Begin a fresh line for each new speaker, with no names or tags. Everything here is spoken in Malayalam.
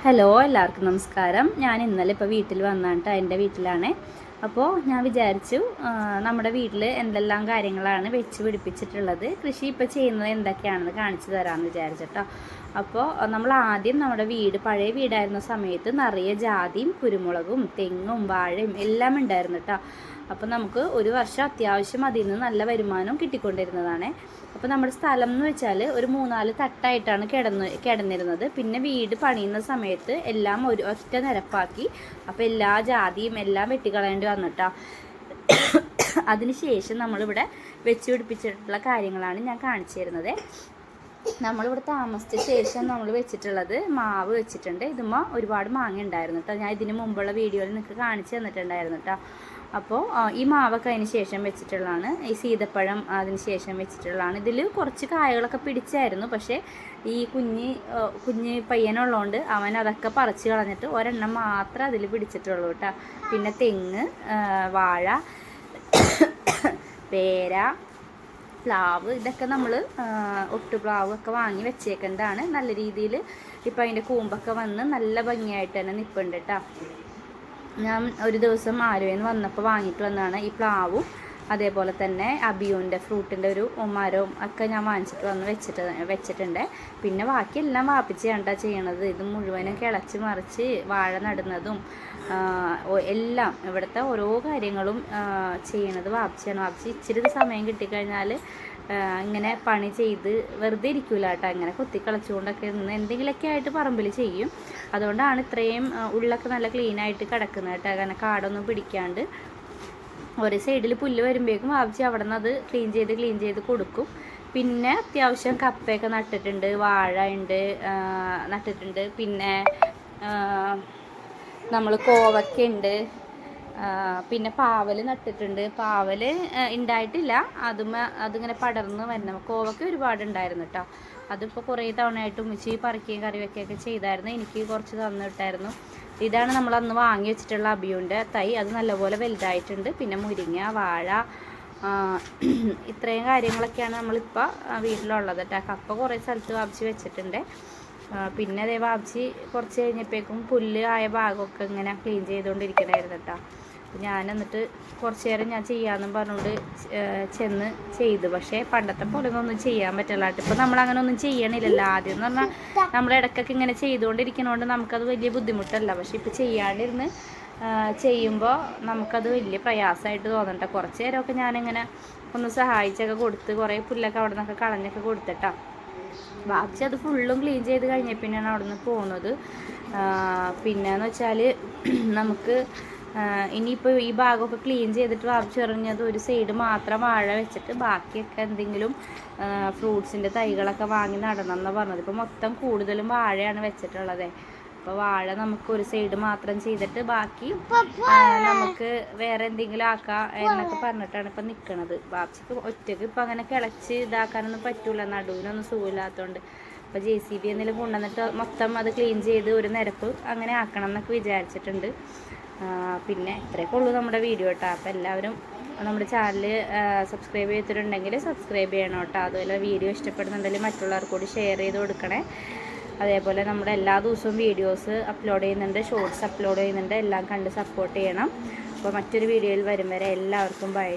ഹലോ, എല്ലാവർക്കും നമസ്കാരം. ഞാൻ ഇന്നലെ ഇപ്പോൾ വീട്ടിൽ വന്നിട്ട് എൻ്റെ വീട്ടിലാണ്. അപ്പോൾ ഞാൻ വിചാരിച്ചു നമ്മുടെ വീട്ടിൽ എന്തെല്ലാം കാര്യങ്ങളാണ് വെച്ച് പിടിപ്പിച്ചിട്ടുള്ളത്, കൃഷി ഇപ്പോൾ ചെയ്യുന്നത് എന്തൊക്കെയാണെന്ന് കാണിച്ചു തരാമെന്ന് വിചാരിച്ചിട്ടോ. അപ്പോൾ നമ്മൾ ആദ്യം നമ്മുടെ പഴയ വീടായിരുന്ന സമയത്ത് നിറയെ ജാതിയും കുരുമുളകും തെങ്ങും വാഴയും എല്ലാം ഉണ്ടായിരുന്നു കേട്ടോ. അപ്പോൾ നമുക്ക് ഒരു വർഷം അത്യാവശ്യം അതിൽ നിന്ന് നല്ല വരുമാനം കിട്ടിക്കൊണ്ടിരുന്നതാണ്. അപ്പോൾ നമ്മുടെ സ്ഥലം എന്ന് വെച്ചാൽ ഒരു 3-4 തട്ടായിട്ടാണ് കിടന്നിരുന്നത്. പിന്നെ വീട് പണിയുന്ന സമയത്ത് എല്ലാം ഒറ്റ നിരപ്പാക്കി. അപ്പോൾ എല്ലാ ജാതിയും എല്ലാം വെട്ടിക്കളയേണ്ടി വന്നിട്ടാ. അതിനുശേഷം നമ്മളിവിടെ വെച്ച് പിടിപ്പിച്ചിട്ടുള്ള കാര്യങ്ങളാണ് ഞാൻ കാണിച്ചു തരുന്നത്. നമ്മളിവിടെ താമസിച്ച ശേഷം നമ്മൾ വെച്ചിട്ടുള്ളത് മാവ് വെച്ചിട്ടുണ്ട്. ഇതുമ്പോൾ ഒരുപാട് മാങ്ങ ഉണ്ടായിരുന്നു കേട്ടോ. ഞാൻ ഇതിന് മുമ്പുള്ള വീഡിയോയിൽ നിങ്ങൾക്ക് കാണിച്ചു തന്നിട്ടുണ്ടായിരുന്നു കേട്ടോ. അപ്പോൾ ഈ മാവൊക്കെ അതിന് ശേഷം വെച്ചിട്ടുള്ളതാണ്. ഈ സീതപ്പഴം അതിന് ശേഷം വെച്ചിട്ടുള്ളതാണ്. ഇതിൽ കുറച്ച് കായകളൊക്കെ പിടിച്ചായിരുന്നു, പക്ഷേ ഈ കുഞ്ഞ് പയ്യനുള്ളതുകൊണ്ട് അവൻ അതൊക്കെ പറിച്ച് കളഞ്ഞിട്ട് ഒരെണ്ണം മാത്രം അതിൽ പിടിച്ചിട്ടുള്ളൂ കേട്ടോ. പിന്നെ തെങ്ങ്, വാഴ, പേര, പ്ലാവ്, ഇതൊക്കെ നമ്മൾ ഒട്ടുപ്ലാവൊക്കെ വാങ്ങി വെച്ചേക്കുന്നതാണ്. നല്ല രീതിയിൽ ഇപ്പം അതിൻ്റെ കൂമ്പൊക്കെ വന്ന് നല്ല ഭംഗിയായിട്ട് തന്നെ നിൽപ്പുണ്ട് കേട്ടോ. ഞാൻ ഒരു ദിവസം ആലുവയിൽ നിന്ന് വന്നപ്പോൾ വാങ്ങിയിട്ട് വന്നതാണ് ഈ പ്ലാവും. അതേപോലെ തന്നെ അബിയൂൻ്റെ ഫ്രൂട്ടിൻ്റെ ഒരു മരവും ഒക്കെ ഞാൻ വാങ്ങിച്ചിട്ട് വെച്ചിട്ടുണ്ട്. പിന്നെ ബാക്കിയെല്ലാം വാപ്പിച്ചാണ് ചെയ്യണത്. ഇത് മുഴുവനും കിളച്ച് മറിച്ച് വാഴ നടുന്നതും എല്ലാം ഇവിടുത്തെ ഓരോ കാര്യങ്ങളും ചെയ്യണത് വാപ്പിച്ചാണ്. വാപ്പിച്ച് ഇച്ചിരി സമയം കിട്ടിക്കഴിഞ്ഞാൽ ഇങ്ങനെ പണി ചെയ്ത് വെറുതെ ഇരിക്കില്ല കേട്ടോ. ഇങ്ങനെ കുത്തിക്കളച്ചുകൊണ്ടൊക്കെ നിന്ന് എന്തെങ്കിലുമൊക്കെ ആയിട്ട് പറമ്പിൽ ചെയ്യും. അതുകൊണ്ടാണ് ഇത്രയും ഉള്ളൊക്കെ നല്ല ക്ലീനായിട്ട് കിടക്കുന്നത് കേട്ടോ. അങ്ങനെ കാടൊന്നും പിടിക്കാണ്ട് ഒരു സൈഡിൽ പുല്ല് വരുമ്പോഴേക്കും വാപ്പിച്ച് അവിടെ നിന്ന് അത് ക്ലീൻ ചെയ്ത് കൊടുക്കും. പിന്നെ അത്യാവശ്യം കപ്പയൊക്കെ നട്ടിട്ടുണ്ട്, വാഴ ഉണ്ട് നട്ടിട്ടുണ്ട്. പിന്നെ നമ്മൾ കോവയ്ക്കുണ്ട്, പിന്നെ പാവൽ നട്ടിട്ടുണ്ട്. പാവൽ ഉണ്ടായിട്ടില്ല, അതിങ്ങനെ പടർന്ന് വരണം. കോവയ്ക്ക് ഒരുപാടുണ്ടായിരുന്നു കേട്ടോ. അതിപ്പോൾ കുറേ തവണയായിട്ട് ഉമ്മിച്ചി പറിക്കുകയും കറി വയ്ക്കുകയൊക്കെ ചെയ്തായിരുന്നു. എനിക്ക് കുറച്ച് തന്നിട്ടായിരുന്നു. ഇതാണ് നമ്മൾ അന്ന് വാങ്ങി വെച്ചിട്ടുള്ള അബിയൂൻ്റെ തൈ. അത് നല്ലപോലെ വലുതായിട്ടുണ്ട്. പിന്നെ മുരിങ്ങ, വാഴ, ഇത്രയും കാര്യങ്ങളൊക്കെയാണ് നമ്മളിപ്പോൾ വീട്ടിലുള്ളത് കേട്ടോ. കപ്പ കുറേ സ്ഥലത്ത് വാപ്പിച്ച് വെച്ചിട്ടുണ്ട്. പിന്നെ അതേ വാപ്പിച്ച് കുറച്ച് കഴിഞ്ഞപ്പോഴേക്കും പുല്ല് ആയ ഭാഗമൊക്കെ ഇങ്ങനെ ക്ലീൻ ചെയ്തുകൊണ്ടിരിക്കണമായിരുന്നു കേട്ടോ. ഞാൻ എന്നിട്ട് കുറച്ച് നേരം ഞാൻ ചെയ്യാമെന്നും പറഞ്ഞുകൊണ്ട് ചെന്ന് ചെയ്തു. പക്ഷേ പണ്ടത്തെ പോലെ ഒന്നും ചെയ്യാൻ പറ്റില്ല കേട്ടോ. ഇപ്പോൾ നമ്മളങ്ങനെ ഒന്നും ചെയ്യണില്ലല്ലോ. ആദ്യം എന്ന് പറഞ്ഞാൽ നമ്മൾ ഇടയ്ക്കൊക്കെ ഇങ്ങനെ ചെയ്തുകൊണ്ടിരിക്കുന്നതുകൊണ്ട് നമുക്കത് വലിയ ബുദ്ധിമുട്ടല്ല. പക്ഷേ ഇപ്പോൾ ചെയ്യാണ്ടിരുന്ന് ചെയ്യുമ്പോൾ നമുക്കത് വലിയ പ്രയാസമായിട്ട് തോന്നണ്ട. കുറച്ച് നേരമൊക്കെ ഞാനിങ്ങനെ ഒന്ന് സഹായിച്ചൊക്കെ കൊടുത്ത് കുറേ പുല്ലൊക്കെ അവിടെ നിന്നൊക്കെ കളഞ്ഞൊക്കെ കൊടുത്തിട്ടാണ്. ബാക്കി അത് ഫുള്ളും ക്ലീൻ ചെയ്ത് കഴിഞ്ഞ പിന്നെയാണ് അവിടെ നിന്ന് പോകുന്നത്. പിന്നെയെന്ന് വെച്ചാൽ നമുക്ക് ഇനിയിപ്പോൾ ഈ ഭാഗമൊക്കെ ക്ലീൻ ചെയ്തിട്ട് വാപ്പിച്ചെറിഞ്ഞത് ഒരു സൈഡ് മാത്രം വാഴ വെച്ചിട്ട് ബാക്കിയൊക്കെ എന്തെങ്കിലും ഫ്രൂട്ട്സിൻ്റെ തൈകളൊക്കെ വാങ്ങി നടണമെന്ന് പറഞ്ഞത്. ഇപ്പോൾ മൊത്തം കൂടുതലും വാഴയാണ് വെച്ചിട്ടുള്ളത്. അപ്പോൾ വാഴ നമുക്ക് ഒരു സൈഡ് മാത്രം ചെയ്തിട്ട് ബാക്കി നമുക്ക് വേറെ എന്തെങ്കിലും ആക്കാം എന്നൊക്കെ പറഞ്ഞിട്ടാണ് ഇപ്പം നിൽക്കുന്നത്. ബാപ്പിക്ക് ഒറ്റയ്ക്ക് ഇപ്പം അങ്ങനെ കിളച്ച് ഇതാക്കാനൊന്നും പറ്റില്ല, നടുവിനൊന്നും സുഖമില്ലാത്തതുകൊണ്ട്. അപ്പോൾ JCB എന്തെങ്കിലും കൊണ്ടുവന്നിട്ട് മൊത്തം അത് ക്ലീൻ ചെയ്ത് ഒരു നിരപ്പ് അങ്ങനെ ആക്കണം എന്നൊക്കെ വിചാരിച്ചിട്ടുണ്ട്. പിന്നെ ഇത്രയൊക്കെ ഉള്ളൂ നമ്മുടെ വീഡിയോ കേട്ടോ. അപ്പോൾ എല്ലാവരും നമ്മുടെ ചാനൽ സബ്സ്ക്രൈബ് ചെയ്തിട്ടുണ്ടെങ്കിൽ സബ്സ്ക്രൈബ് ചെയ്യണം കേട്ടോ. അതുപോലെ വീഡിയോ ഇഷ്ടപ്പെടുന്നുണ്ടെങ്കിൽ മറ്റുള്ളവർക്ക് കൂടി ഷെയർ ചെയ്ത് കൊടുക്കണേ. അതേപോലെ നമ്മുടെ എല്ലാ ദിവസവും വീഡിയോസ് അപ്ലോഡ് ചെയ്യുന്നുണ്ട്, ഷോർട്സ് അപ്ലോഡ് ചെയ്യുന്നുണ്ട്. എല്ലാം കണ്ട് സപ്പോർട്ട് ചെയ്യണം. അപ്പോൾ മറ്റൊരു വീഡിയോയിൽ വരും വരെ എല്ലാവർക്കും ബൈ.